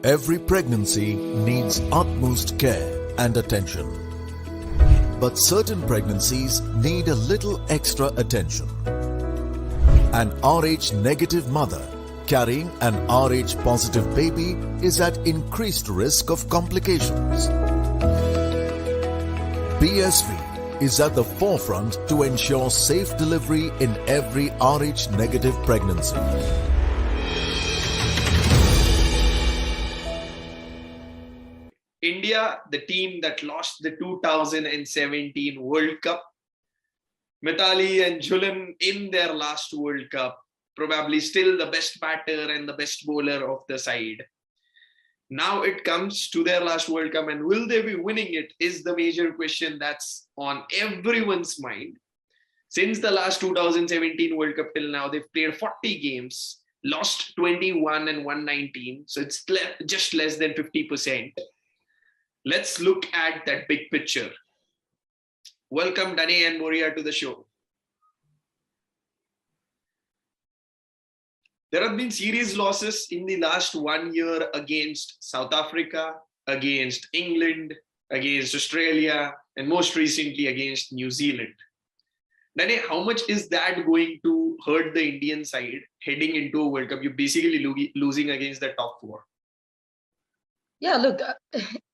Every pregnancy needs utmost care and attention. But certain pregnancies need a little extra attention. An RH negative mother carrying an RH positive baby is at increased risk of complications. BSV is at the forefront to ensure safe delivery in every RH negative pregnancy. India, the team that lost the 2017 World Cup. Mithali and Jhulan in their last World Cup, probably still the best batter and the best bowler of the side. Now it comes to their last World Cup, and will they be winning it is the major question that's on everyone's mind. Since the last 2017 World Cup till now, they've played 40 games, lost 21 and won 19. So it's just less than 50%. Let's look at that big picture. Welcome Dane and Boria to the show. There have been series losses in the last 1 year against South Africa, against England, against Australia, and most recently against New Zealand. Dane, how much is that going to hurt the Indian side heading into a World Cup? You're basically losing against the top four. Yeah, look,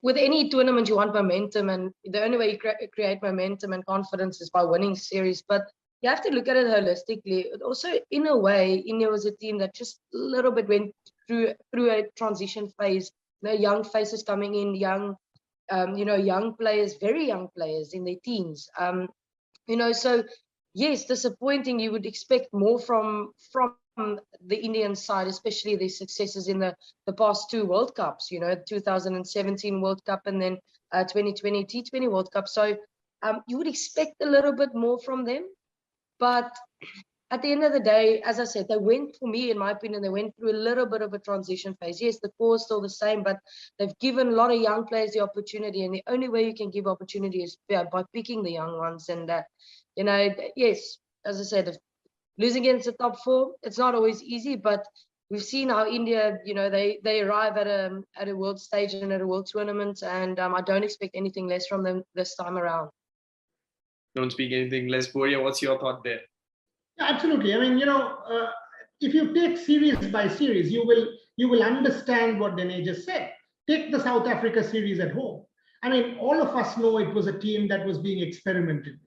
with any tournament, you want momentum, and the only way you create momentum and confidence is by winning series. But you have to look at it holistically. Also, in a way, India was a team that just a little bit went through a transition phase. Young faces coming in, young players, very young players in their teens. So yes, disappointing. You would expect more from the Indian side, especially the successes in the past two World Cups, 2017 World Cup and then 2020 T20 World Cup. So you would expect a little bit more from them. But at the end of the day, as I said, in my opinion, they went through a little bit of a transition phase. Yes, the core is still the same, but they've given a lot of young players the opportunity. And the only way you can give opportunity is by picking the young ones. And, yes, as I said, losing against the top four, it's not always easy, but we've seen how India, they arrive at a world stage and at a world tournament, and I don't expect anything less from them this time around. Don't speak anything less. Boria, what's your thought there? Yeah, absolutely. I mean, if you take series by series, you will understand what Dane just said. Take the South Africa series at home. I mean, all of us know it was a team that was being experimented with.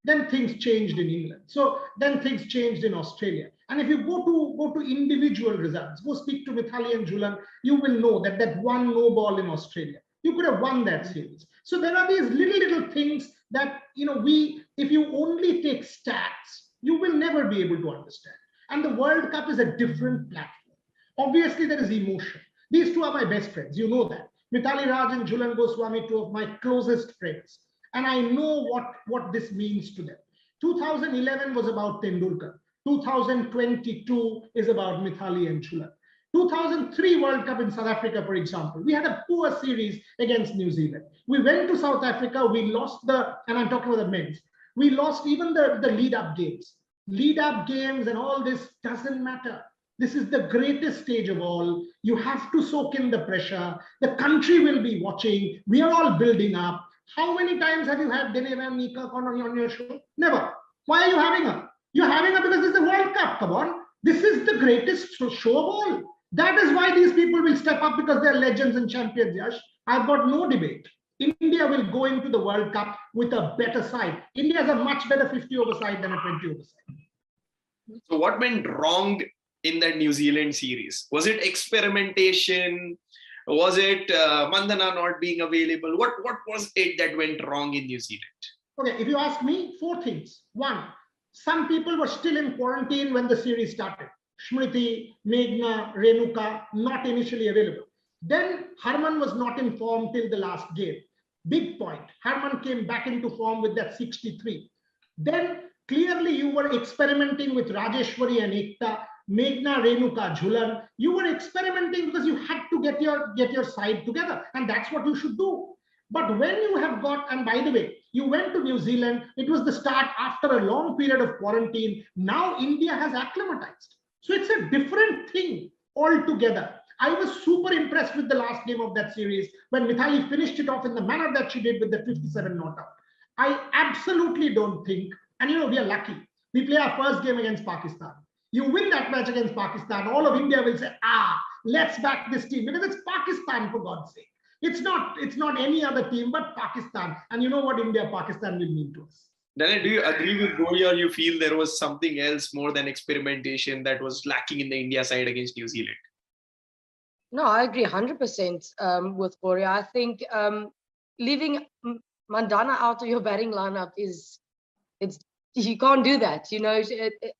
Then things changed in England. So then things changed in Australia. And if you go to individual results, go speak to Mithali and Jhulan, you will know that one no ball in Australia, you could have won that series. So there are these little things that, if you only take stats, you will never be able to understand. And the World Cup is a different platform. Obviously, there is emotion. These two are my best friends. You know that. Mithali Raj and Jhulan Goswami, two of my closest friends. And I know what this means to them. 2011 was about Tendulkar. 2022 is about Mithali and Jhulan. 2003 World Cup in South Africa, for example, we had a poor series against New Zealand. We went to South Africa, we lost and I'm talking about the men's, we lost even the lead-up games. Lead-up games and all this doesn't matter. This is the greatest stage of all. You have to soak in the pressure. The country will be watching. We are all building up. How many times have you had Dane and Niekerk on your show? Never. Why are you having her? You're having her because it's the World Cup. Come on. This is the greatest show of all. That is why these people will step up, because they're legends and champions, Yash. I've got no debate. India will go into the World Cup with a better side. India has a much better 50-over side than a 20-over side. So what went wrong in that New Zealand series? Was it experimentation? Was it Mandana not being available? What was it that went wrong in New Zealand? Okay, if you ask me, 4 things. 1, some people were still in quarantine when the series started. Smriti, Meghna, Renuka, not initially available. Then Harman was not in form till the last game. Big point. Harman came back into form with that 63. Then clearly you were experimenting with Rajeshwari and Ekta, Meghna, Renuka, Jhulan. You were experimenting because you had to get your side together, and that's what you should do. But when you have got, and by the way, you went to New Zealand, it was the start after a long period of quarantine. Now India has acclimatized. So it's a different thing altogether. I was super impressed with the last game of that series when Mithali finished it off in the manner that she did with the 57 not out. I absolutely don't think, and we are lucky. We play our first game against Pakistan. You win that match against Pakistan, all of India will say, let's back this team, because it's Pakistan, for God's sake. It's not any other team but Pakistan. And you know what India-Pakistan will mean to us. Dane, do you agree with Boria, or you feel there was something else more than experimentation that was lacking in the India side against New Zealand? No, I agree 100% with Boria. I think leaving Mandana out of your batting lineup you can't do that.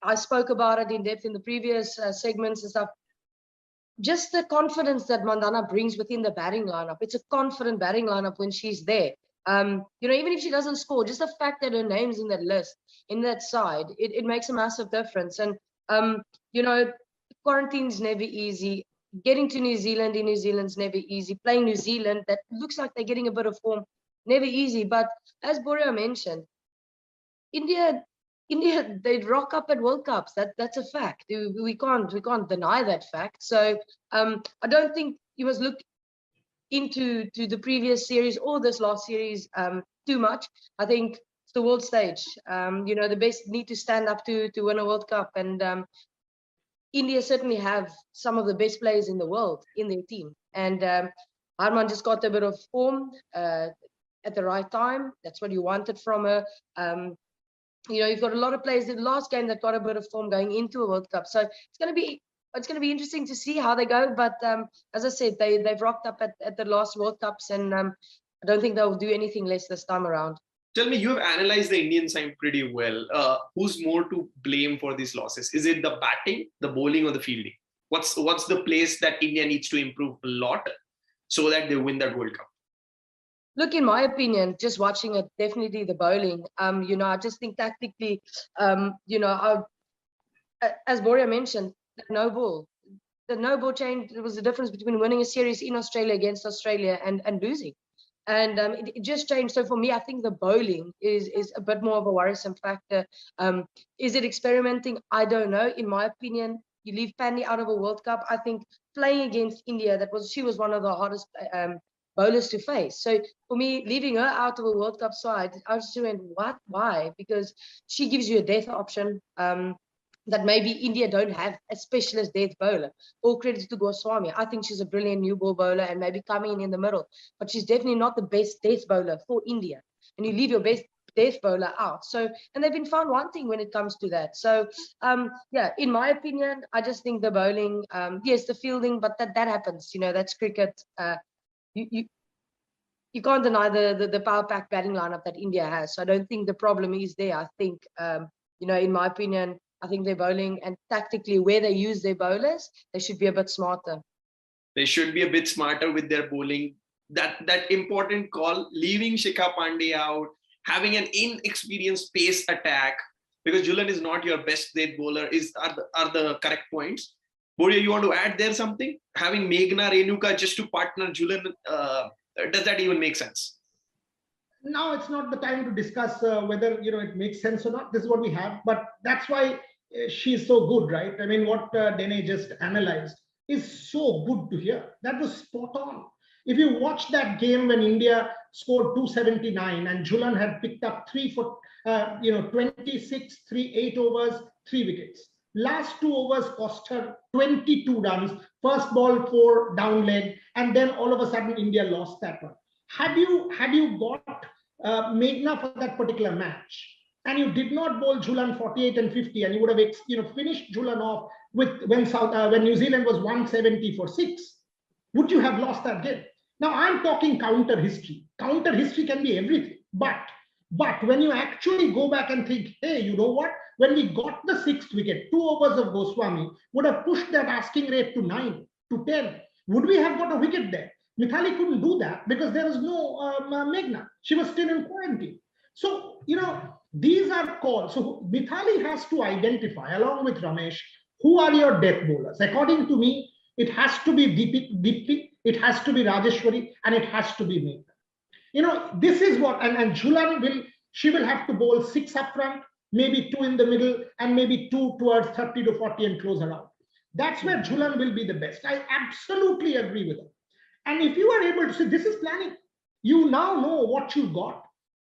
I spoke about it in depth in the previous segments and stuff. Just the confidence that Mandana brings within the batting lineup. It's a confident batting lineup when she's there. Even if she doesn't score, just the fact that her name's in that list, in that side, it makes a massive difference. And, quarantine's never easy. Getting to New Zealand in New Zealand's never easy. Playing New Zealand, that looks like they're getting a bit of form, never easy. But as Boria mentioned, India, they rock up at World Cups. That's a fact. We can't deny that fact. So I don't think you must look into the previous series or this last series too much. I think it's the world stage. The best need to stand up to win a World Cup, and India certainly have some of the best players in the world in their team. And Harman just got a bit of form at the right time. That's what you wanted from her. You've got a lot of players in the last game that got a bit of form going into a World Cup. So it's going to be interesting to see how they go. But as I said, they've rocked up at the last World Cups, and I don't think they'll do anything less this time around. Tell me, you have analyzed the Indian side pretty well. Who's more to blame for these losses? Is it the batting, the bowling, or the fielding? What's the place that India needs to improve a lot so that they win that World Cup? Look, in my opinion, just watching it, definitely the bowling. I just think tactically, as Boria mentioned, no ball. The no ball change, there was the difference between winning a series in Australia against Australia and losing. And it just changed. So for me, I think the bowling is a bit more of a worrisome factor. Is it experimenting? I don't know. In my opinion, you leave Pandey out of a World Cup. I think playing against India, she was one of the hardest bowlers to face. So for me, leaving her out of a World Cup side, I just went, what? Why? Because she gives you a death option. That maybe India don't have a specialist death bowler. All credit to Goswami. I think she's a brilliant new ball bowler and maybe coming in the middle, but she's definitely not the best death bowler for India. And you leave your best death bowler out. So, and they've been found wanting when it comes to that. So, in my opinion, I just think the bowling, yes, the fielding, but that happens. That's cricket. You can't deny the power pack batting lineup that India has. So I don't think the problem is there. I think, in my opinion, I think their bowling and tactically where they use their bowlers, they should be a bit smarter. They should be a bit smarter with their bowling. That important call, leaving Shikha Pandey out, having an inexperienced pace attack, because Jhulan is not your best death bowler, are the correct points. Boria, you want to add there something? Having Meghna Renuka just to partner Jhulan, does that even make sense? Now it's not the time to discuss whether it makes sense or not. This is what we have, but that's why she's so good, right? I mean, what Dane just analyzed is so good to hear. That was spot on. If you watch that game when India scored 279 and Jhulan had picked up 3 for 26, 8 overs, 3 wickets. Last 2 overs cost her 22 runs. First ball 4 down leg, and then all of a sudden India lost that one. Had you got Meghna for that particular match, and you did not bowl Jhulan 48 and 50, and you would have finished Jhulan off with when New Zealand was 170 for 6, would you have lost that game? Now I'm talking counter history. Counter history can be everything, but when you actually go back and think, hey, you know what? When we got the 6th wicket, 2 overs of Goswami would have pushed that asking rate to 9, to 10. Would we have got a wicket there? Mithali couldn't do that because there was no Meghna. She was still in quarantine. So, these are calls. So Mithali has to identify, along with Ramesh, who are your death bowlers. According to me, it has to be Deepti, it has to be Rajeshwari, and it has to be Meghna. This is what, and Jhulan she will have to bowl 6 up front, maybe 2 in the middle, and maybe 2 towards 30 to 40 and close her out. That's where Jhulan will be the best. I absolutely agree with her. And if you are able to see, this is planning. You now know what you got.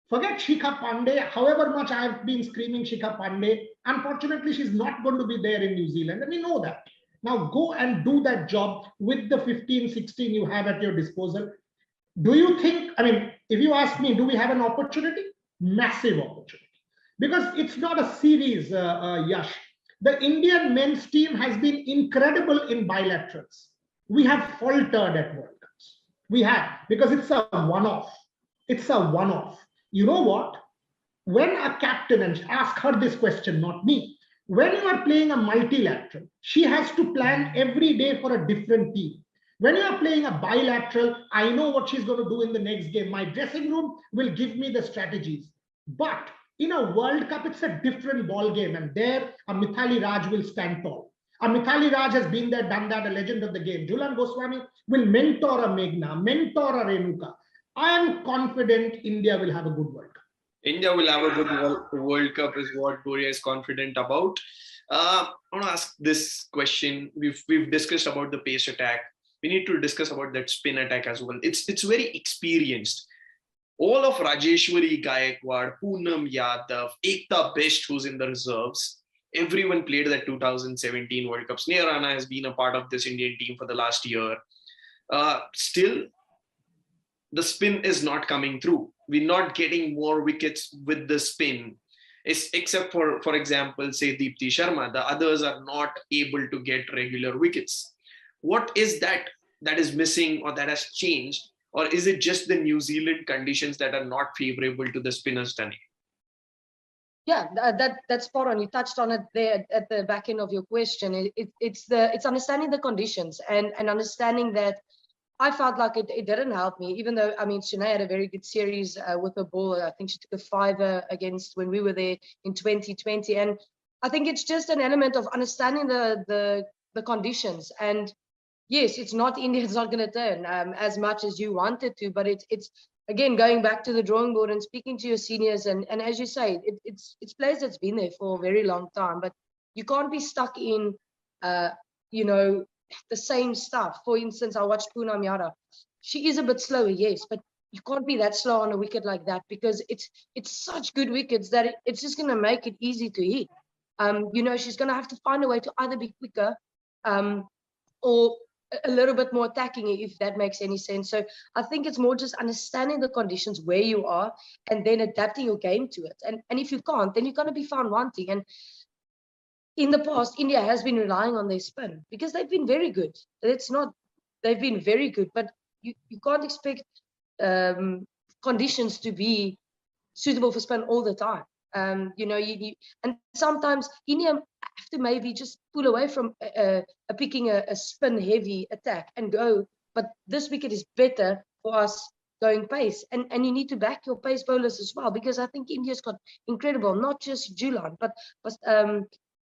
Forget Shikha Pandey. However much I have been screaming Shikha Pandey, unfortunately, she's not going to be there in New Zealand. And we know that. Now go and do that job with the 15, 16 you have at your disposal. Do you think, I mean, if you ask me, do we have an opportunity? Massive opportunity. Because it's not a series, Yash. The Indian men's team has been incredible in bilaterals. We have faltered at World Cups. We have, because it's a one-off. It's a one-off. You know what? When a captain, and ask her this question, not me, when you are playing a multilateral, she has to plan every day for a different team. When you are playing a bilateral, I know what she's going to do in the next game. My dressing room will give me the strategies. But in a World Cup, it's a different ball game. And there, a Mithali Raj will stand tall. A Mithali Raj has been there, done that, a legend of the game. Jhulan Goswami will mentor a Meghna, mentor a Renuka. I am confident India will have a good World Cup. India will have a good World Cup is what Boria is confident about. I want to ask this question. We've discussed about the pace attack. We need to discuss about that spin attack as well. It's very experienced. All of Rajeshwari Gaikwad, Poonam Yadav, Ekta Best, who's in the reserves, everyone played that 2017 World Cup. Sneha Rana has been a part of this Indian team for the last year. Still, the spin is not coming through. We're not getting more wickets with the spin. Except for example, say Deepti Sharma, the others are not able to get regular wickets. What is that is missing or that has changed? Or is it just the New Zealand conditions that are not favorable to the spinners, Dane? Yeah, that's spot on. You touched on it there at the back end of your question. It's understanding the conditions and understanding that I felt like it didn't help me, even though, I mean, Shanae had a very good series with the ball. I think she took a fiver against when we were there in 2020. And I think it's just an element of understanding the conditions. And yes, it's not India, it's not going to turn as much as you want it to, but it's again, going back to the drawing board and speaking to your seniors. And as you say, it's players that's been there for a very long time, but you can't be stuck in, the same stuff. For instance, I watched Poonam Yadav. She is a bit slower, yes, but you can't be that slow on a wicket like that because it's such good wickets that it's just going to make it easy to hit. She's going to have to find a way to either be quicker or a little bit more attacking, if that makes any sense. So I think it's more just understanding the conditions where you are and then adapting your game to it. And if you can't, then you're going to be found wanting. And in the past, India has been relying on their spin because they've been very good. They've been very good, but you can't expect conditions to be suitable for spin all the time. And sometimes India have to maybe just pull away from picking a spin heavy attack and go, but this wicket is better for us going pace. And you need to back your pace bowlers as well, because I think India's got incredible, not just Jhulan, but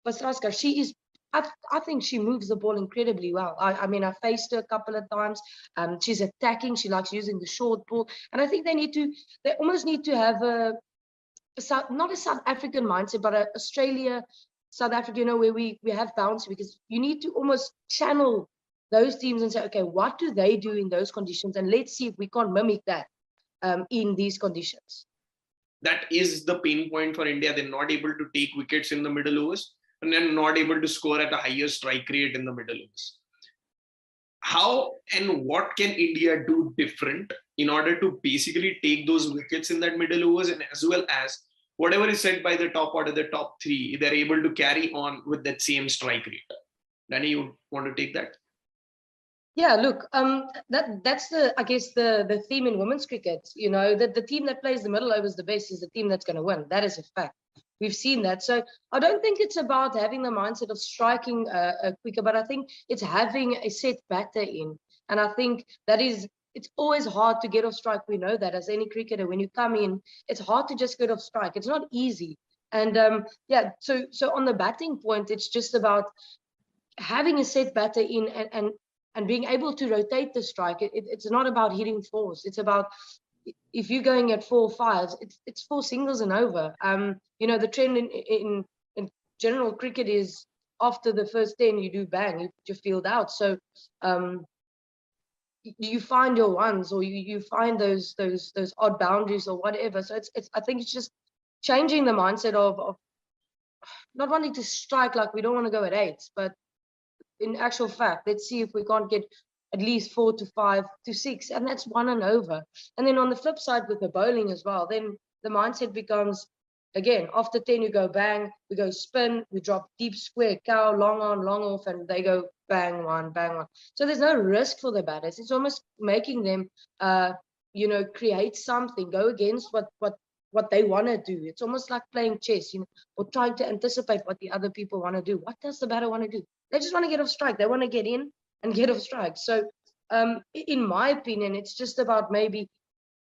Basraskar. She is, I think she moves the ball incredibly well. I mean, I faced her a couple of times. She's attacking. She likes using the short ball. And I think they almost need to have not a South African mindset, but Australia, South Africa, where we have bounce, because you need to almost channel those teams and say, okay, what do they do in those conditions? And let's see if we can't mimic that in these conditions. That is the pain point for India. They're not able to take wickets in the middle overs and then not able to score at a higher strike rate in the middle overs. How and what can India do different in order to basically take those wickets in that middle overs, and as well as whatever is said by the top order, the top three, they're able to carry on with that same strike rate? Danny, you want to take that? Yeah, look, that's I guess the theme in women's cricket. That the team that plays the middle overs the best is the team that's going to win. That is a fact. We've seen that. So I don't think it's about having the mindset of striking quicker, but I think it's having a set batter in. And I think it's always hard to get off strike. We know that as any cricketer, when you come in, it's hard to just get off strike. It's not easy. And so on the batting point, it's just about having a set batter in and being able to rotate the strike. It's not about hitting fours. It's about, if you're going at 4 5s, it's 4 singles and over. The trend in general cricket is after the first 10, you do bang, you put your field out. So you find your ones, or you find those odd boundaries or whatever. So it's I think it's just changing the mindset of not wanting to strike like we don't want to go at 8s, but in actual fact, let's see if we can't get at least 4 to 5 to 6, and that's 1 and over. And then on the flip side with the bowling as well, then the mindset becomes, again, after 10 you go bang, we go spin, we drop deep square, cow, long on, long off, and they go bang one, bang one. So there's no risk for the batters. It's almost making them create something, go against what they want to do. It's almost like playing chess, or trying to anticipate what the other people want to do. What does the batter want to do? They just want to get off strike. They want to get in and get off strike. So in my opinion, it's just about maybe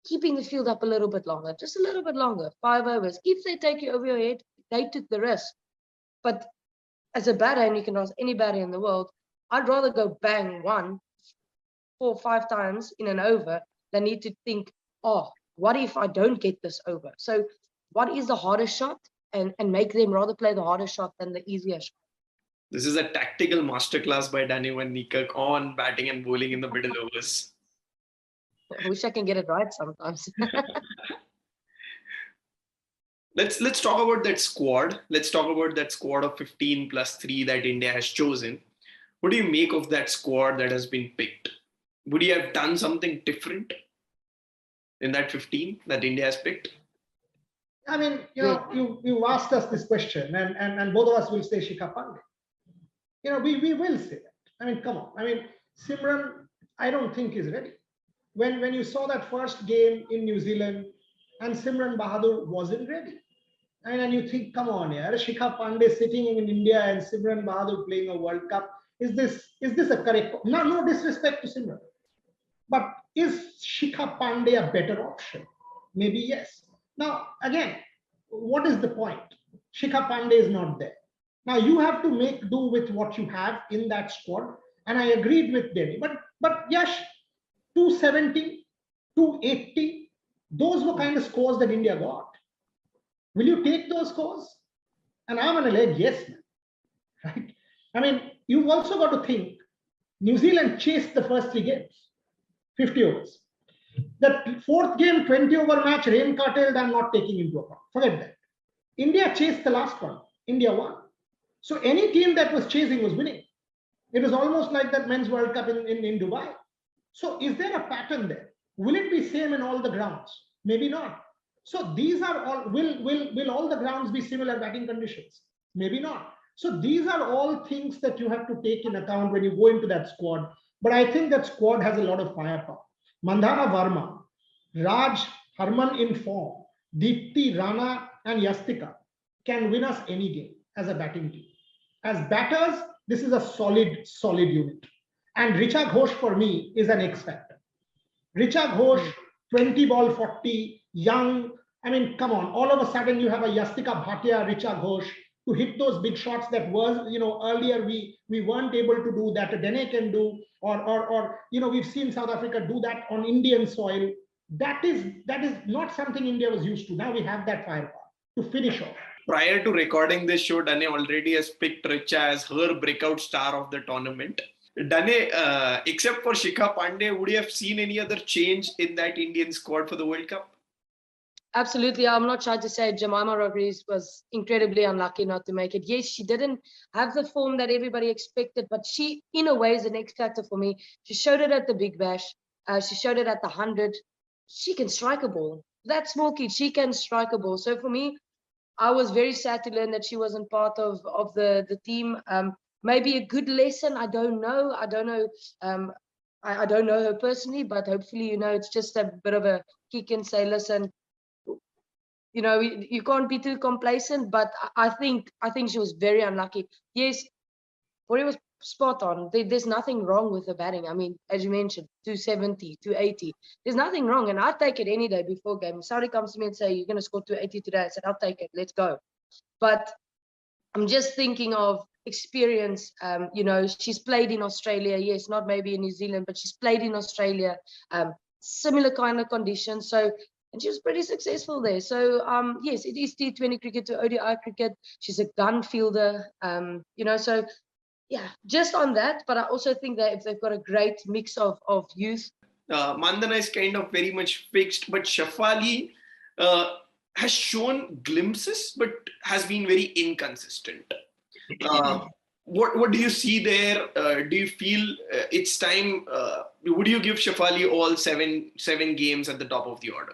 keeping the field up a little bit longer, just a little bit longer, 5 overs. If they take you over your head, they took the risk. But as a batter, and you can ask any batter in the world, I'd rather go bang 1, 4, 5 times in an over than need to think, oh, what if I don't get this over? So what is the hardest shot? And make them rather play the harder shot than the easier shot. This is a tactical masterclass by Dane and Niekerk on batting and bowling in the middle overs. I wish I can get it right sometimes. Let's talk about that squad. Let's talk about that squad of 15 plus 3 that India has chosen. What do you make of that squad that has been picked? Would you have done something different in that 15 that India has picked? I mean, you asked us this question, and both of us will say Shikha Pandey. We will say that. I mean, come on. I mean, Simran, I don't think is ready. When you saw that first game in New Zealand, and Simran Bahadur wasn't ready, and you think, come on, yeah, Shikha Pandey sitting in India and Simran Bahadur playing a World Cup. Is this a correct? No disrespect to Simran, but is Shikha Pandey a better option? Maybe yes. Now, again, what is the point? Shikha Pandey is not there. Now, you have to make do with what you have in that squad. And I agreed with Dane. But Yash, 270, 280, those were kind of scores that India got. Will you take those scores? And I'm on a leg, yes, man. Right? I mean, you've also got to think, New Zealand chased the first 3 games, 50 overs. The 4th game, 20-over match, rain curtailed, I'm not taking into account. Forget that. India chased the last one. India won. So any team that was chasing was winning. It was almost like that men's World Cup in Dubai. So is there a pattern there? Will it be same in all the grounds? Maybe not. So these are all, will all the grounds be similar batting conditions? Maybe not. So these are all things that you have to take in account when you go into that squad. But I think that squad has a lot of firepower. Mandhana Verma, Raj, Harman in form, Deepti, Rana, and Yastika can win us any game as a batting team. As batters, this is a solid unit. And Richa Ghosh for me is an X factor. Richa Ghosh, 20 ball 40, young. I mean, come on, all of a sudden you have a Yastika Bhatia, Richa Ghosh to hit those big shots that was, earlier we weren't able to do that. Dane can do, or we've seen South Africa do that on Indian soil. That is not something India was used to. Now we have that firepower to finish off. Prior to recording this show, Dane already has picked Richa as her breakout star of the tournament. Dane, except for Shikha Pandey, would you have seen any other change in that Indian squad for the World Cup? Absolutely. I'm not trying to say Jemima Rodriguez was incredibly unlucky not to make it. Yes, she didn't have the form that everybody expected, but she, in a way, is an X factor for me. She showed it at the Big Bash. She showed it at the 100. She can strike a ball. That small kid, she can strike a ball. So for me, I was very sad to learn that she wasn't part of the team. Maybe a good lesson. I don't know. I don't know her personally, but hopefully, it's just a bit of a kick and say, listen, you can't be too complacent. But I think she was very unlucky. Yes, Boria was spot on. There's nothing wrong with the batting. I mean, as you mentioned, 270, 280. There's nothing wrong, and I'd take it any day before game. If somebody comes to me and say, you're going to score 280 today, I said, I'll take it. Let's go. But I'm just thinking of experience. She's played in Australia. Yes, not maybe in New Zealand, but she's played in Australia. Similar kind of conditions. So and she was pretty successful there. So yes, it is T20 cricket to ODI cricket. She's a gun fielder, so yeah, just on that. But I also think that if they've got a great mix of youth. Mandana is kind of very much fixed, but Shafali has shown glimpses, but has been very inconsistent. What do you see there? Do you feel it's time? Would you give Shafali all seven games at the top of the order?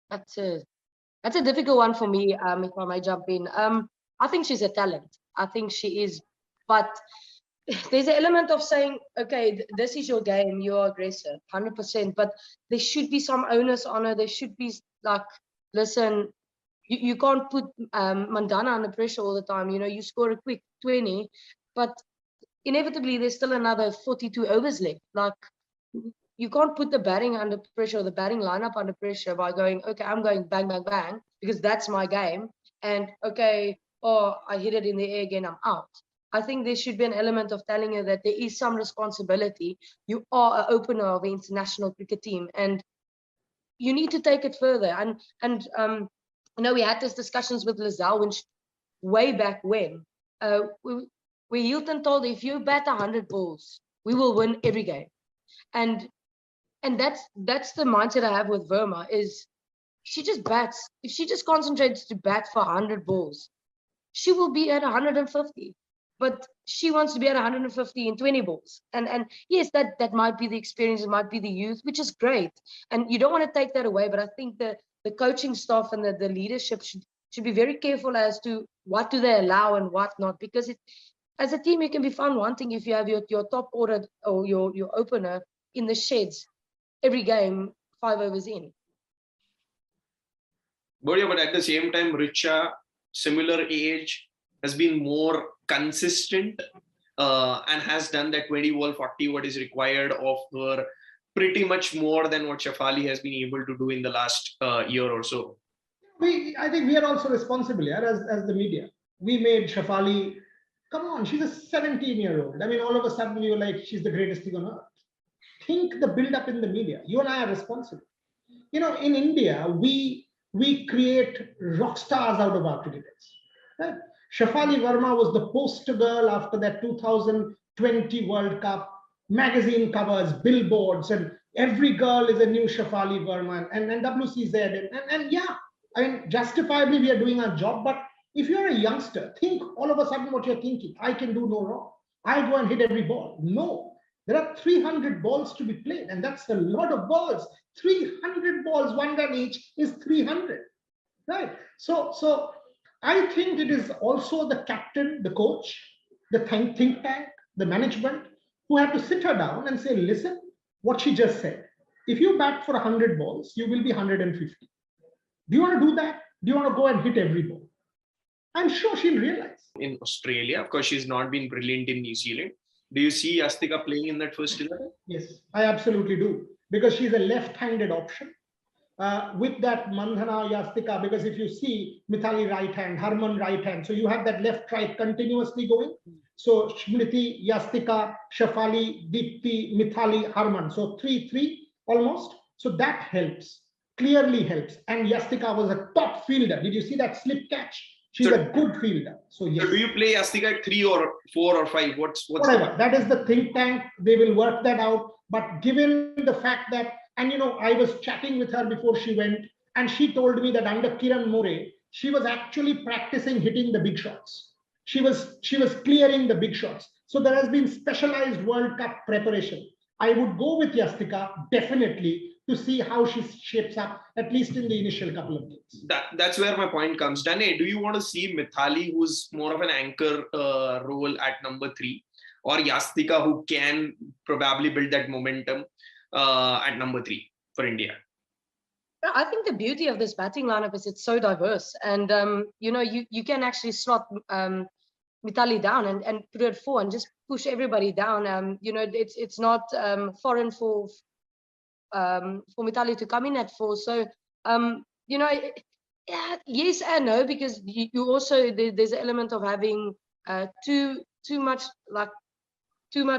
That's a difficult one for me. If I may jump in, I think she's a talent. I think she is, but there's an element of saying, okay, this is your game, you're aggressive, 100%. But there should be some onus on her. There should be like, listen, you can't put Mandana under pressure all the time. You score a quick 20, but inevitably there's still another 42 overs left. Like, you can't put the batting under pressure or the batting lineup under pressure by going, okay, I'm going bang, bang, bang, because that's my game. And okay, I hit it in the air again, I'm out. I think there should be an element of telling her that there is some responsibility. You are an opener of the international cricket team, and you need to take it further. And we had these discussions with Lizelle way back when. Where Hilton told her, if you bat 100 balls, we will win every game. And that's the mindset I have with Verma, is she just bats. If she just concentrates to bat for 100 balls, she will be at 150. But she wants to be at 150 in 20 balls. And yes, that might be the experience, it might be the youth, which is great. And you don't want to take that away, but I think the coaching staff and the leadership should be very careful as to what do they allow and what not, because as a team, you can be found wanting if you have your top order or your opener in the sheds every game, 5 overs in. Boria, but at the same time, Richa, similar age, has been more consistent and has done that 20 ball 40 what is required of her pretty much more than what Shafali has been able to do in the last year or so. I think we are also responsible here as the media. We made Shafali, come on, she's a 17-year-old. I mean, all of a sudden you're like, she's the greatest thing on earth. Think the build-up in the media. You and I are responsible. In India, we create rock stars out of our cricketers. Right? Shafali Verma was the poster girl after that 2020 World Cup. Magazine covers, billboards, and every girl is a new Shafali Verma and WCZ. And yeah, I mean, justifiably we are doing our job. But if you're a youngster, think all of a sudden what you're thinking. I can do no wrong. I'll go and hit every ball. No. There are 300 balls to be played, and that's a lot of balls. 300 balls, 1 run each is 300, right? So I think it is also the captain, the coach, the think tank, the management, who have to sit her down and say, listen, what she just said. If you bat for 100 balls, you will be 150. Do you want to do that? Do you want to go and hit every ball? I'm sure she'll realize. In Australia, of course, she's not been brilliant in New Zealand. Do you see Yastika playing in that first 11? Yes, I absolutely do. Because she's a left-handed option. With that Mandana, Yastika, because if you see Mithali right hand, Harman right hand, so you have that left right continuously going. So Smriti, Yastika, Shafali, Deepti, Mithali, Harman. So 3-3 almost. So that helps, clearly helps. And Yastika was a top fielder. Did you see that slip catch? She's a good fielder. So yes. So do you play Yastika at 3 or 4 or 5? What's whatever? That is the think tank. They will work that out. But given the fact that, and I was chatting with her before she went, and she told me that under Kiran More, she was actually practicing hitting the big shots. She was clearing the big shots. So there has been specialized World Cup preparation. I would go with Yastika definitely to see how she shapes up, at least in the initial couple of games. That's where my point comes. Dane, do you want to see Mithali, who's more of an anchor role at number 3, or Yastika, who can probably build that momentum at number 3 for India? I think the beauty of this batting lineup is it's so diverse, and you can actually slot Mithali down and put it 4 and just push everybody down. It's not foreign for Mithali to come in at 4. So yes and no, because you also there's an element of having too much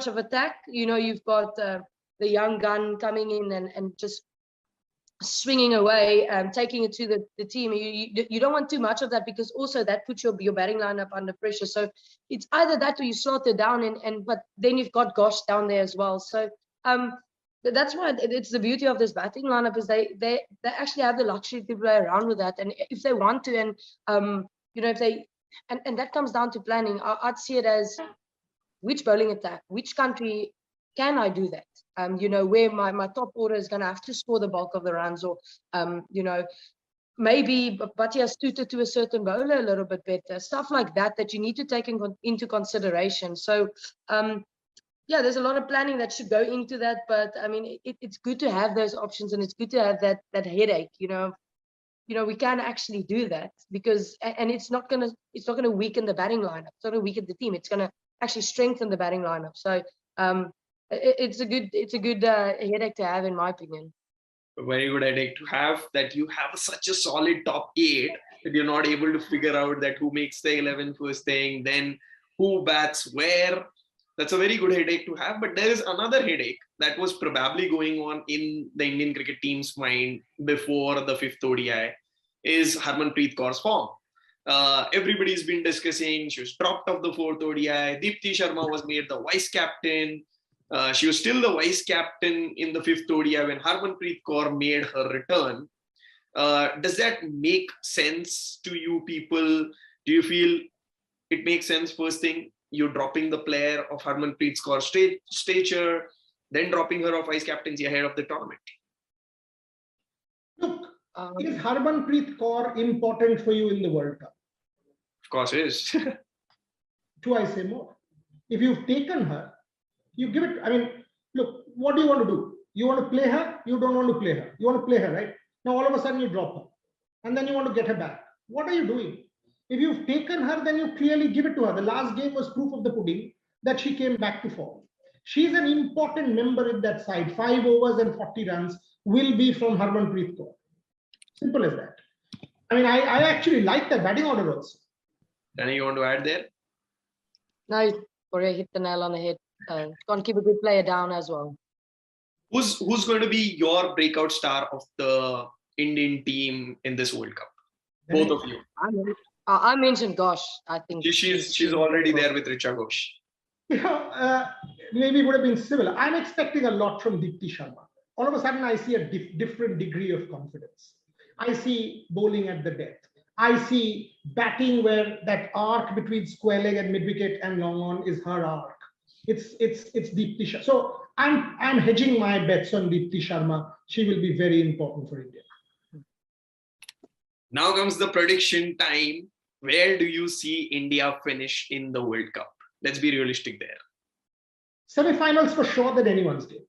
of attack. You've got the young gun coming in and just swinging away, taking it to the team. You don't want too much of that, because also that puts your batting lineup under pressure. So it's either that or you slot it down, but then you've got Gosh down there as well. So that's why it's the beauty of this batting lineup, is they actually have the luxury to play around with that, and if they want to, and if they and that comes down to planning. I'd see it as which bowling attack, which country can I do that? Where my top order is going to have to score the bulk of the runs, or maybe Bhatia suited to a certain bowler a little bit better, stuff like that you need to take into consideration. So yeah, there's a lot of planning that should go into that, but I mean, it's good to have those options, and it's good to have that headache. We can actually do that, because and it's not gonna weaken the batting lineup. It's not gonna weaken the team. It's gonna actually strengthen the batting lineup. So it's a good headache to have, in my opinion. A very good headache to have, that you have such a solid top 8 that you're not able to figure out that who makes the 11 first thing, then who bats where. That's a very good headache to have. But there is another headache that was probably going on in the Indian cricket team's mind before the 5th ODI, is Harmanpreet Kaur's form. Everybody's been discussing she was dropped off the 4th ODI. Deepti Sharma was made the vice captain. She was still the vice captain in the 5th ODI when Harmanpreet Kaur made her return. Does that make sense to you people? Do you feel it makes sense? First thing, you're dropping the player of Harmanpreet Kaur's stature, then dropping her off vice captaincy ahead of the tournament. Look, is Harmanpreet Kaur important for you in the World Cup? Of course it is. Do I say more? If you've taken her, you give it. I mean, look, what do you want to do? You want to play her? You don't want to play her. You want to play her, right? Now all of a sudden you drop her, and then you want to get her back. What are you doing? If you've taken her, then you clearly give it to her. The last game was proof of the pudding that she came back to form. She's an important member in that side. 5 overs and 40 runs will be from Harmanpreet Kaur. Simple as that. I mean, I actually like that batting order also. Dane, you want to add there? No, Boria hit the nail on the head. Can't keep a good player down as well. Who's going to be your breakout star of the Indian team in this World Cup? Both of you. I mentioned Gosh. I think she's already there with Richa Ghosh. Maybe it would have been similar. I'm expecting a lot from Deepti Sharma. All of a sudden, I see a different degree of confidence. I see bowling at the death. I see batting where that arc between square leg and mid-wicket and long on is her arc. It's Deepti Sharma. So I'm hedging my bets on Deepti Sharma. She will be very important for India. Now comes the prediction time. Where do you see India finish in the World Cup? Let's be realistic there. Semi-finals for sure, than anyone's game.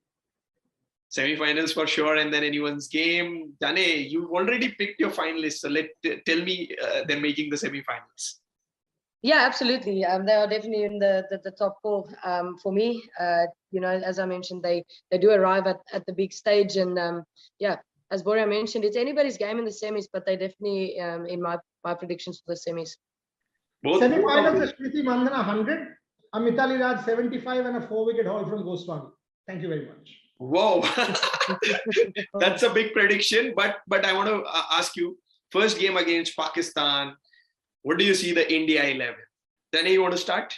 Semi-finals for sure, and then anyone's game. Dane, you've already picked your finalists, so tell me they're making the semi-finals. Yeah, absolutely. They are definitely in the top 4 for me. As I mentioned, they do arrive at the big stage, and yeah, as Boria mentioned, it's anybody's game in the semis, but they definitely in my predictions for the semis. Both semi-finals is Smriti Mandhana 100, a Mithali Raj 75, and a 4-wicket haul from Goswami. Thank you very much. Whoa, that's a big prediction. But I want to ask you, first game against Pakistan, what do you see the India 11? Dane, you want to start?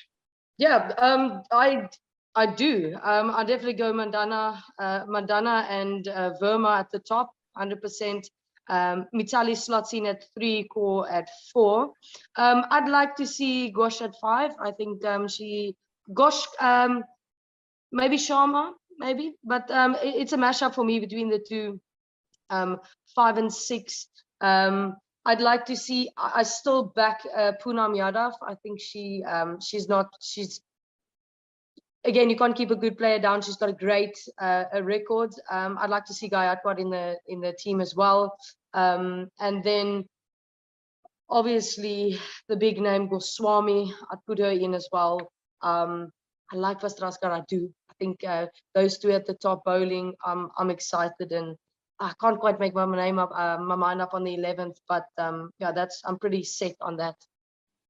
Yeah, I do. I definitely go Mandana and Verma at the top, 100%. Mithali slots in at 3, Kaur at 4. I'd like to see Ghosh at 5. I think Ghosh, maybe Sharma, maybe, but it's a mashup for me between the two, 5 and 6. I'd like to see. I still back Poonam Yadav. I think she's again, you can't keep a good player down. She's got a great record. I'd like to see Gayatwad in the team as well. And then obviously the big name Goswami, I'd put her in as well. I like Vastraskar, I do. I think those two at the top bowling, I'm excited, and I can't quite make my mind up on the 11th, but yeah, I'm pretty set on that.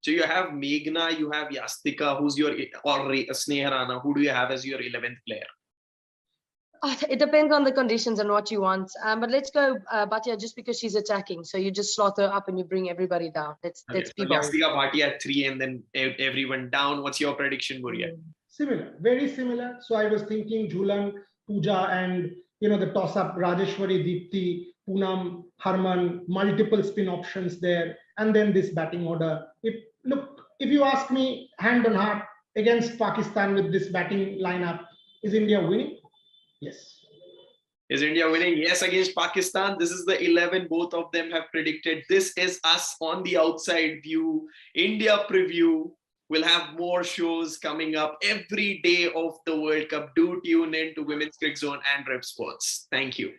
So you have Meghna, you have Yastika, who's your, or Sneha Rana, who do you have as your 11th player? It depends on the conditions and what you want. But let's go Bhatia just because she's attacking. So you just slot her up and you bring everybody down. Let's Okay, be so bold. Yastika Bhatia at 3 and then everyone down. What's your prediction, Boria? Similar, very similar. So I was thinking Jhulan, Pooja, and the toss-up Rajeshwari, Deepti, Poonam, Harman, multiple spin options there, and then this batting order. If you ask me, hand on heart, against Pakistan with this batting lineup, is India winning? Yes. Is India winning? Yes, against Pakistan. This is the 11 both of them have predicted. This is us on the outside view. India preview. We'll have more shows coming up every day of the World Cup. Do tune in to Women's Cricket Zone and Rev Sports. Thank you.